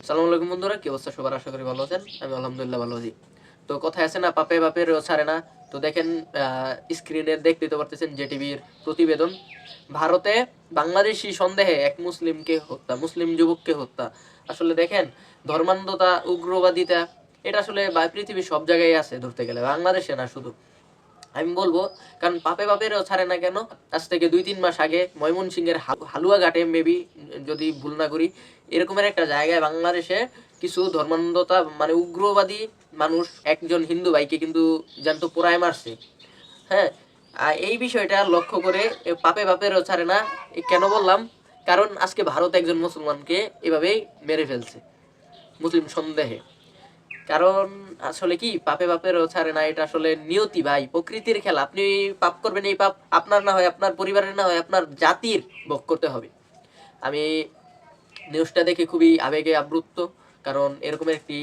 সালাম আলাইকুম বন্ধুরা, কি অবস্থা সবার? আশা করি ভালো আছেন। আমি আলহামদুলিল্লাহ ভালো আছি। তো কথায় আছে না, পাপে বাপের ছাড়ে না। তো দেখেন, স্ক্রিনে দেখতে তো পারতেছেন জেটিভির প্রতিবেদন। ভারতে বাংলাদেশি সন্দেহে এক মুসলিমকে হত্যা, মুসলিম যুবককে হত্যা। আসলে দেখেন, ধর্মান্ধতা, উগ্রবাদিতা এটা আসলে পৃথিবীর সব জায়গায় আছে ধরতে গেলে, বাংলাদেশে না শুধু। আমি বলবো, কারণ পাপে বাপেরও ছাড়ে না কেন। আজ থেকে 2-3 মাস আগে ময়মনসিংহের হালুয়াঘাটে, মেবি যদি ভুল না করি, এরকমের একটা জায়গায় বাংলাদেশে কিছু ধর্মান্ধতা মানে উগ্রবাদী মানুষ একজন হিন্দু ভাইকে কিন্তু জ্যান্ত পোড়ায় মারছে। হ্যাঁ, এই বিষয়টা লক্ষ্য করে পাপে বাপেরও ছাড়ে না। কেন বললাম? কারণ আজকে ভারত একজন মুসলমানকে এভাবেই মেরে ফেলছে মুসলিম সন্দেহে। কারণ আসলে কি, পাপে বাপেরও ছাড়ে না, এটা আসলে নিয়তি ভাই, প্রকৃতির খেলা। আপনি পাপ করবেন, এই পাপ আপনার না হয় আপনার পরিবারের না হয় আপনার জাতির ভোগ করতে হবে। আমি নিউজটা দেখে খুবই আবেগে আপ্লুত। কারণ এরকম একটি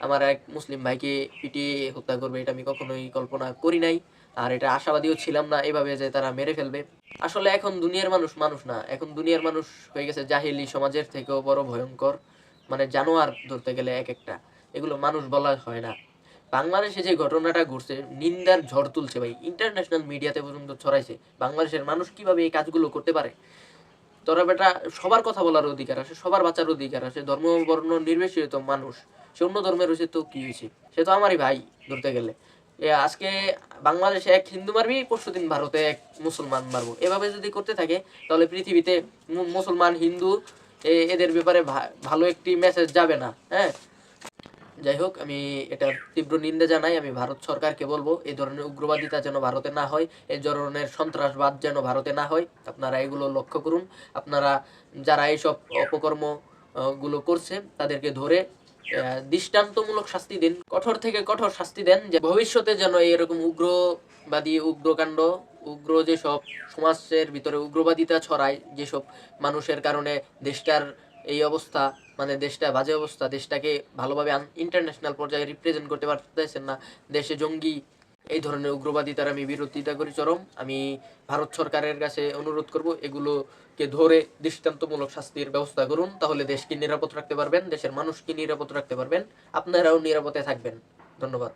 আমার এক মুসলিম ভাইকে পিটিয়ে হত্যা করবে, এটা আমি কখনোই কল্পনা করি নাই। আর এটা আশাবাদীও ছিলাম না এভাবে যে তারা মেরে ফেলবে। আসলে এখন দুনিয়ার মানুষ মানুষ না, এখন দুনিয়ার মানুষ হয়ে গেছে জাহিলি সমাজের থেকেও বড় ভয়ঙ্কর। মানে জানোয়ার ধরতে গেলে এক একটা, এগুলো মানুষ বলা হয় না। বাংলাদেশে যে ঘটনাটা ঘটছে, নিন্দার ঝড় তুলছে ভাই, ইন্টারন্যাশনাল মিডিয়াতে পর্যন্ত ছড়াইছে। বাংলাদেশের মানুষ কিভাবে এই কাজগুলো করতে পারে? তোরা বেটা, সবার কথা বলার অধিকার আছে, সবার বাঁচার অধিকার আছে, ধর্ম বর্ণ নির্বিশেষে তো মানুষ। সে অন্য ধর্মের হয়েছে তো কি হয়েছে, সে তো আমারই ভাই ধরতে গেলে। আজকে বাংলাদেশে এক হিন্দু মারবি, পরশুদিন ভারতে এক মুসলমান মারবো। এভাবে যদি করতে থাকে তাহলে পৃথিবীতে মুসলমান হিন্দু এদের ব্যাপারে ভালো একটি মেসেজ যাবে না। হ্যাঁ, যাই হোক, আমি এটার তীব্র নিন্দা জানাই। আমি ভারত সরকারকে বলবো, এই ধরনের উগ্রবাদিতা যেন ভারতে না হয়, এই ধরনের সন্ত্রাসবাদ যেন ভারতে না হয়। আপনারা এগুলো লক্ষ্য করুন। আপনারা যারা এইসব অপকর্ম গুলো করছে তাদেরকে ধরে দৃষ্টান্তমূলক শাস্তি দিন, কঠোর থেকে কঠোর শাস্তি দেন, যে ভবিষ্যতে যেন এরকম উগ্রবাদী, উগ্রকাণ্ড, উগ্র যেসব সমাজের ভিতরে উগ্রবাদিতা ছড়ায়, যেসব মানুষের কারণে দেশটার এই অবস্থা, মানে দেশটা বাজে অবস্থা, দেশটাকে ভালোভাবে ইন্টারন্যাশনাল পর্যায়ে রিপ্রেজেন্ট করতে পারতেছেন না, দেশে জঙ্গি এই ধরনের উগ্রবাদিতার আমি বিরোধিতা করি চরম। আমি ভারত সরকারের কাছে অনুরোধ করব, এগুলোকে ধরে দৃষ্টান্তমূলক শাস্তির ব্যবস্থা করুন। তাহলে দেশকে নিরাপদ রাখতে পারবেন, দেশের মানুষকে নিরাপদ রাখতে পারবেন, আপনারাও নিরাপদে থাকবেন। ধন্যবাদ।